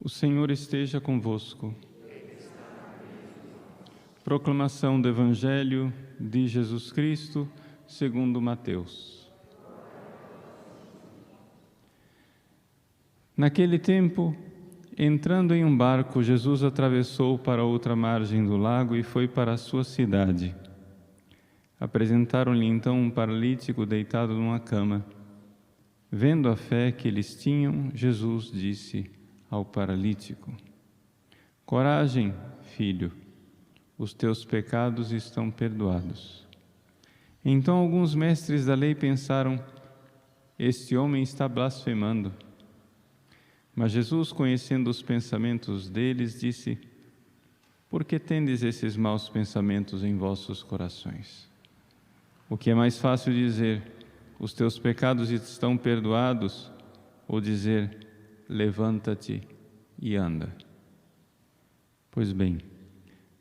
O Senhor esteja convosco. Proclamação do Evangelho de Jesus Cristo, segundo Mateus. Naquele tempo, entrando em um barco, Jesus atravessou para outra margem do lago e foi para a sua cidade. Apresentaram-lhe então um paralítico deitado numa cama. Vendo a fé que eles tinham, Jesus disse ao paralítico: Coragem, filho, os teus pecados estão perdoados. Então alguns mestres da lei pensaram: este homem está blasfemando. Mas Jesus, conhecendo os pensamentos deles, disse: por que tendes esses maus pensamentos em vossos corações? O que é mais fácil dizer: os teus pecados estão perdoados, ou dizer: levanta-te e anda? Pois bem,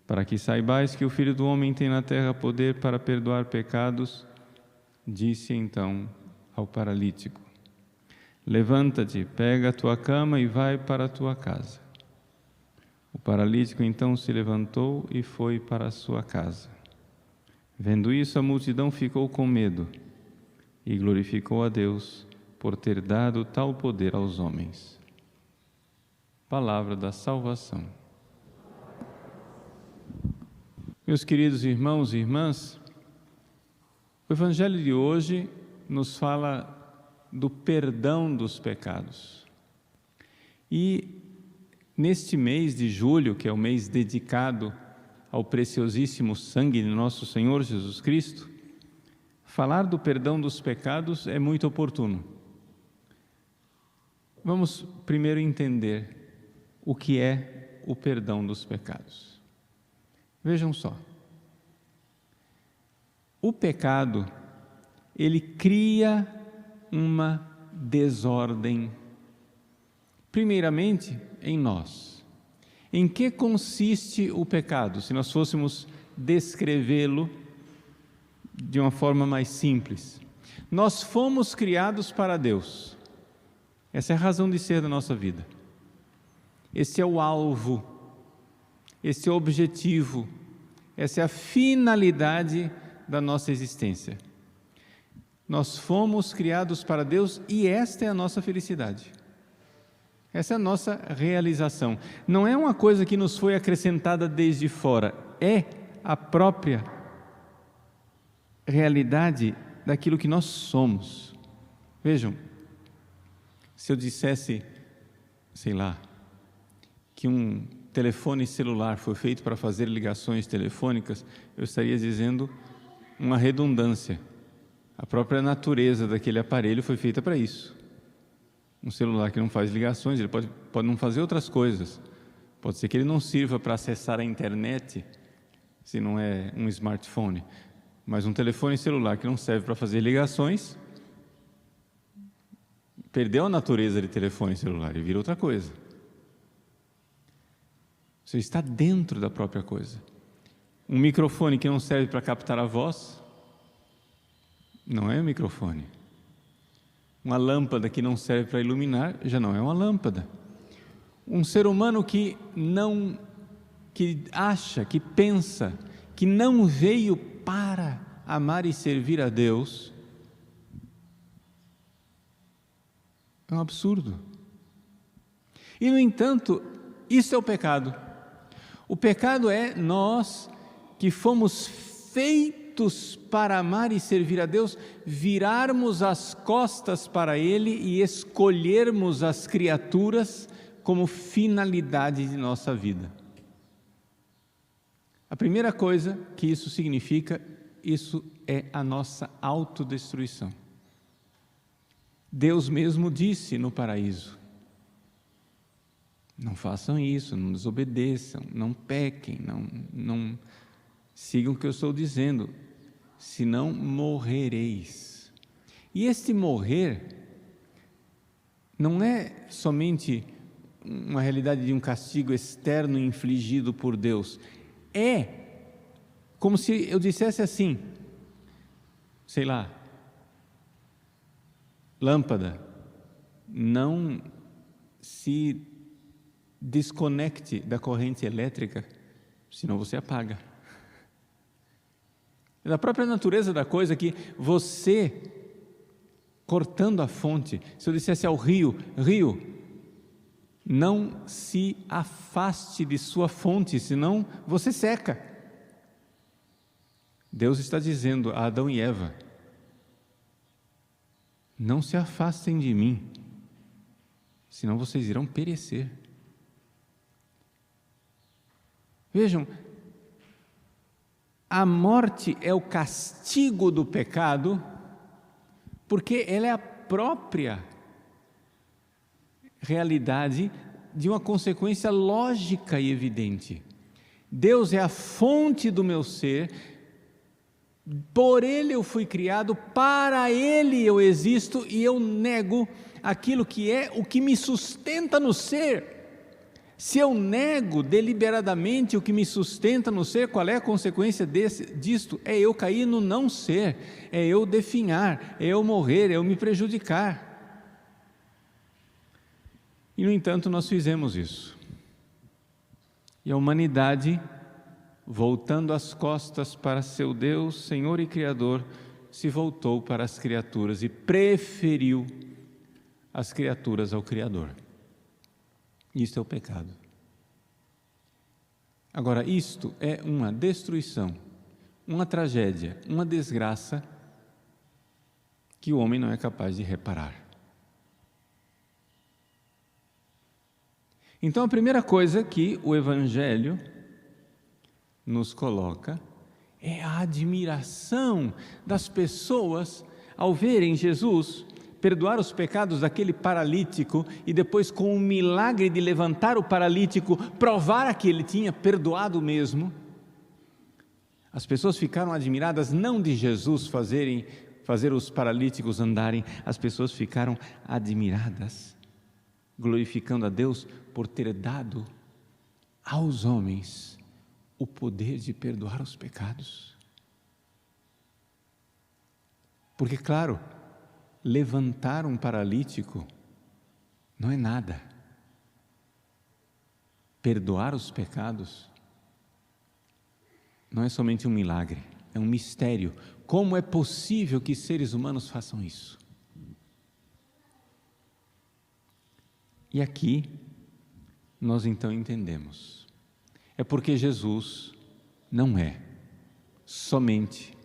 para que saibais que o Filho do Homem tem na terra poder para perdoar pecados, disse então ao paralítico: levanta-te, pega a tua cama e vai para a tua casa. O paralítico então se levantou e foi para a sua casa. Vendo isso, a multidão ficou com medo e glorificou a Deus por ter dado tal poder aos homens. Palavra da salvação. Meus queridos irmãos e irmãs, o Evangelho de hoje nos fala do perdão dos pecados. E neste mês de julho, que é o mês dedicado ao preciosíssimo sangue de nosso Senhor Jesus Cristo, falar do perdão dos pecados é muito oportuno. Vamos primeiro entender o que é o perdão dos pecados. Vejam só. O pecado, ele cria uma desordem, primeiramente em nós. Em que consiste o pecado? Se nós fôssemos descrevê-lo de uma forma mais simples. Nós fomos criados para Deus. Essa é a razão de ser da nossa vida. Esse é o alvo, esse é o objetivo, essa é a finalidade da nossa existência. Nós fomos criados para Deus e esta é a nossa felicidade. Essa é a nossa realização. Não é uma coisa que nos foi acrescentada desde fora, é a própria realidade daquilo que nós somos. Vejam, se eu dissesse, sei lá, que um telefone celular foi feito para fazer ligações telefônicas, eu estaria dizendo uma redundância. A própria natureza daquele aparelho foi feita para isso. Um celular que não faz ligações, ele pode não fazer outras coisas. Pode ser que ele não sirva para acessar a internet, se não é um smartphone. Mas um telefone celular que não serve para fazer ligações, perdeu a natureza de telefone celular e vira outra coisa. Você está dentro da própria coisa. Um microfone que não serve para captar a voz, não é um microfone. Uma lâmpada que não serve para iluminar, já não é uma lâmpada. Um ser humano que acha, que pensa, que não veio para amar e servir a Deus, é um absurdo. E, no entanto, isso é o pecado. O pecado é nós que fomos feitos para amar e servir a Deus, virarmos as costas para Ele e escolhermos as criaturas como finalidade de nossa vida. A primeira coisa que isso significa, isso é a nossa autodestruição. Deus mesmo disse no paraíso: não façam isso, não desobedeçam, não pequem, não sigam o que eu estou dizendo, senão morrereis. E este morrer não é somente uma realidade de um castigo externo infligido por Deus. É como se eu dissesse assim, sei lá, lâmpada, não se desconecte da corrente elétrica, senão você apaga. É da própria natureza da coisa que você, cortando a fonte, se eu dissesse ao rio, não se afaste de sua fonte, senão você seca. Deus está dizendo a Adão e Eva, não se afastem de mim, senão vocês irão perecer. Vejam, a morte é o castigo do pecado, porque ela é a própria realidade de uma consequência lógica e evidente. Deus é a fonte do meu ser, por Ele eu fui criado, para Ele eu existo e eu nego aquilo que é o que me sustenta no ser. Se eu nego deliberadamente o que me sustenta no ser, qual é a consequência disto? É eu cair no não ser, é eu definhar, é eu morrer, é eu me prejudicar. E, no entanto, nós fizemos isso. E a humanidade, voltando as costas para seu Deus, Senhor e Criador, se voltou para as criaturas e preferiu as criaturas ao Criador. Isto é o pecado. Agora, isto é uma destruição, uma tragédia, uma desgraça que o homem não é capaz de reparar. Então, a primeira coisa que o Evangelho nos coloca é a admiração das pessoas ao verem Jesus perdoar os pecados daquele paralítico e depois, com o milagre de levantar o paralítico, provar que ele tinha perdoado mesmo. As pessoas ficaram admiradas não de Jesus fazer os paralíticos andarem, as pessoas ficaram admiradas, glorificando a Deus por ter dado aos homens o poder de perdoar os pecados. Porque, claro, levantar um paralítico não é nada. Perdoar os pecados não é somente um milagre, é um mistério. Como é possível que seres humanos façam isso? E aqui nós então entendemos. É porque Jesus não é somente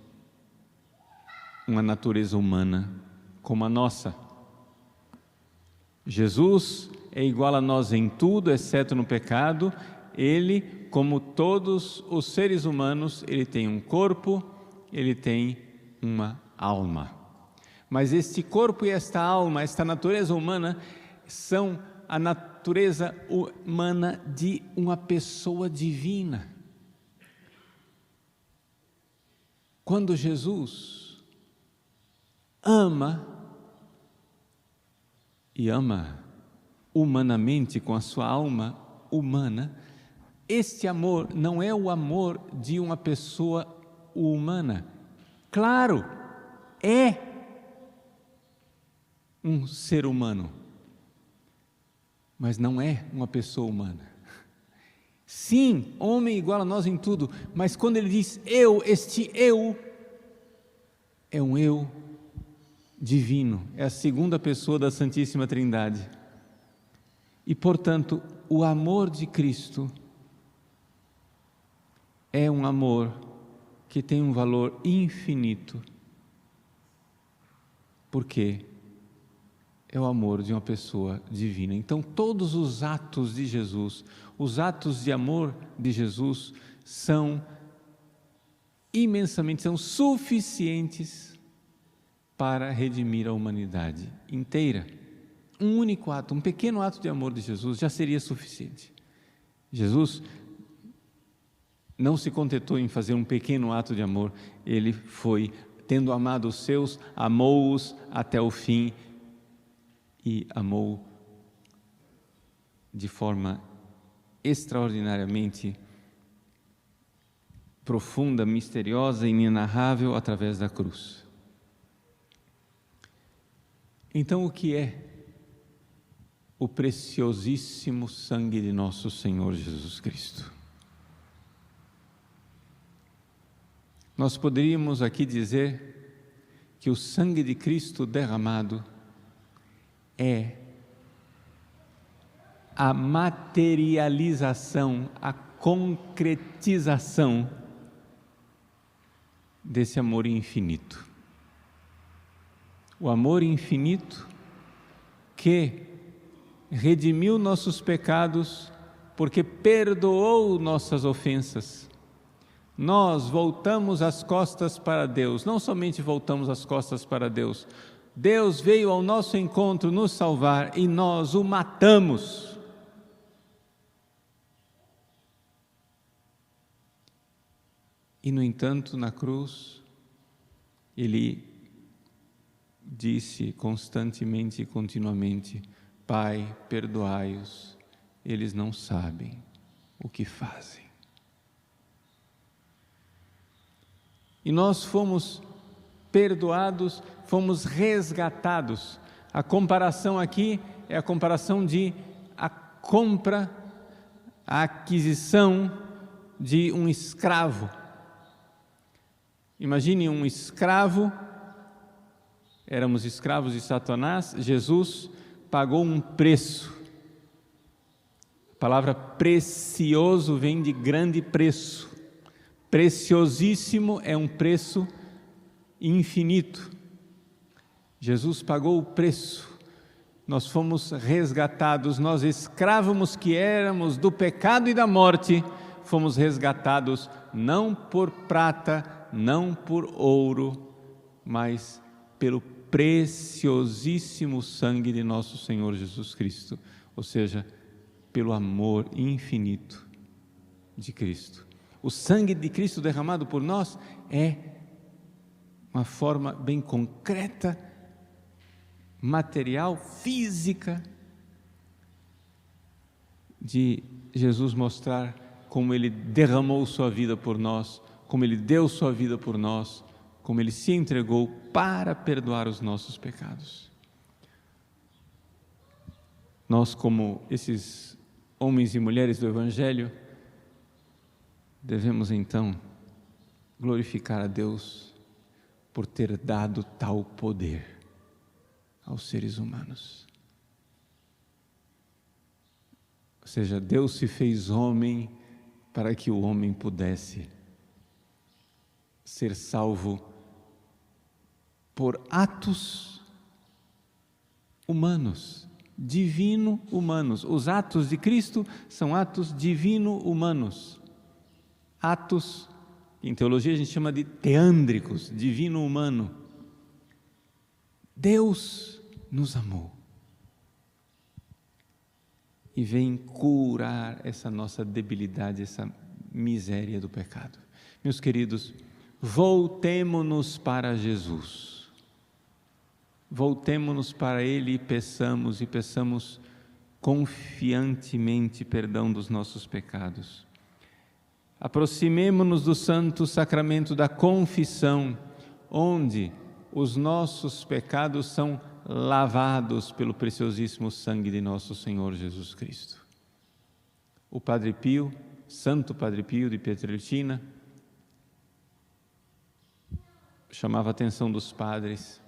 uma natureza humana como a nossa. Jesus é igual a nós em tudo, exceto no pecado. Ele, como todos os seres humanos, ele tem um corpo, ele tem uma alma. Mas este corpo e esta alma, esta natureza humana, são a natureza humana de uma pessoa divina. Quando Jesus ama, e ama humanamente com a sua alma humana, este amor não é o amor de uma pessoa humana. Claro, é um ser humano, mas não é uma pessoa humana. Sim, homem igual a nós em tudo, mas quando ele diz eu, este eu é um eu divino, é a segunda pessoa da Santíssima Trindade. E, portanto, o amor de Cristo é um amor que tem um valor infinito, porque é o amor de uma pessoa divina. Então, todos os atos de Jesus, os atos de amor de Jesus, são suficientes para redimir a humanidade inteira. Um único ato, um pequeno ato de amor de Jesus já seria suficiente. Jesus não se contentou em fazer um pequeno ato de amor, ele foi, tendo amado os seus, amou-os até o fim e amou de forma extraordinariamente profunda, misteriosa e inenarrável através da cruz. Então, o que é o preciosíssimo sangue de nosso Senhor Jesus Cristo. Nós poderíamos aqui dizer que o sangue de Cristo derramado é a materialização, a concretização desse amor infinito. O amor infinito que redimiu nossos pecados porque perdoou nossas ofensas. Nós voltamos as costas para Deus, não somente voltamos as costas para Deus, Deus veio ao nosso encontro nos salvar e nós o matamos. E, no entanto, na cruz, Ele disse constantemente e continuamente: Pai, perdoai-os, eles não sabem o que fazem. E nós fomos perdoados, fomos resgatados. A comparação aqui é a comparação de a compra, a aquisição de um escravo. Imagine um escravo, éramos escravos de Satanás, Jesus pagou um preço. A palavra precioso vem de grande preço. Preciosíssimo é um preço infinito. Jesus pagou o preço. Nós fomos resgatados, nós escravos que éramos do pecado e da morte, fomos resgatados não por prata, não por ouro, mas pelo preciosíssimo sangue de nosso Senhor Jesus Cristo, ou seja, pelo amor infinito de Cristo. O sangue de Cristo derramado por nós é uma forma bem concreta, material, física, de Jesus mostrar como Ele derramou sua vida por nós, como Ele deu sua vida por nós, como Ele se entregou para perdoar os nossos pecados. Nós, como esses homens e mulheres do Evangelho, devemos então glorificar a Deus por ter dado tal poder aos seres humanos. Ou seja, Deus se fez homem para que o homem pudesse ser salvo por atos humanos, divino-humanos. Os atos de Cristo são atos divino-humanos. Atos, em teologia a gente chama de teândricos, divino-humano. Deus nos amou e vem curar essa nossa debilidade, essa miséria do pecado. Meus queridos, voltemo-nos para Jesus, voltemo-nos para Ele e peçamos confiantemente perdão dos nossos pecados. Aproximemo-nos do santo sacramento da confissão, onde os nossos pecados são lavados pelo preciosíssimo sangue de nosso Senhor Jesus Cristo. O Padre Pio, Santo Padre Pio de Pietrelcina, chamava a atenção dos padres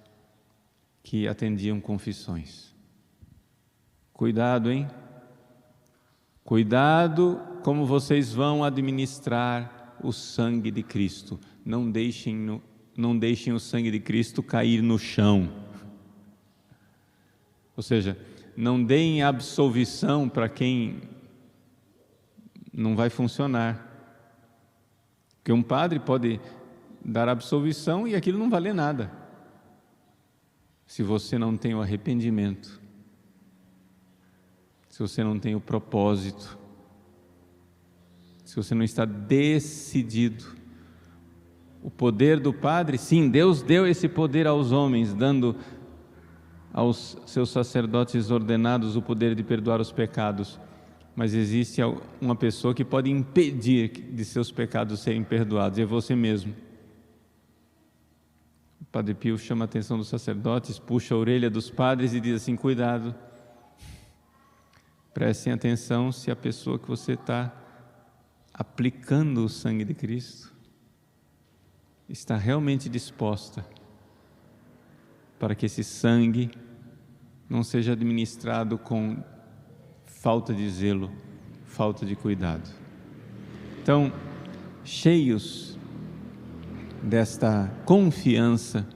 que atendiam confissões. Cuidado, hein? Cuidado como vocês vão administrar o sangue de Cristo. Não deixem o sangue de Cristo cair no chão. Ou seja, não deem absolvição para quem não vai funcionar. Porque um padre pode dar absolvição e aquilo não valer nada, se você não tem o arrependimento, se você não tem o propósito, se você não está decidido. O poder do Padre, sim, Deus deu esse poder aos homens, dando aos seus sacerdotes ordenados o poder de perdoar os pecados, mas existe uma pessoa que pode impedir de seus pecados serem perdoados, e é você mesmo. O Padre Pio chama a atenção dos sacerdotes, puxa a orelha dos padres e diz assim: cuidado, Prestem atenção se a pessoa que você está aplicando o sangue de Cristo está realmente disposta para que esse sangue não seja administrado com falta de zelo, falta de cuidado. Então, cheios desta confiança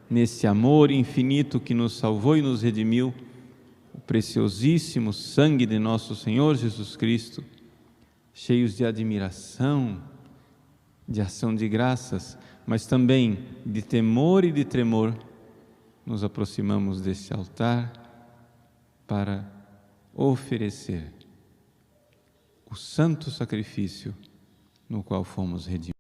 nesse amor infinito que nos salvou e nos redimiu, o preciosíssimo sangue de nosso Senhor Jesus Cristo, cheios de admiração, de ação de graças, mas também de temor e de tremor, nos aproximamos deste altar para oferecer o santo sacrifício no qual fomos redimidos.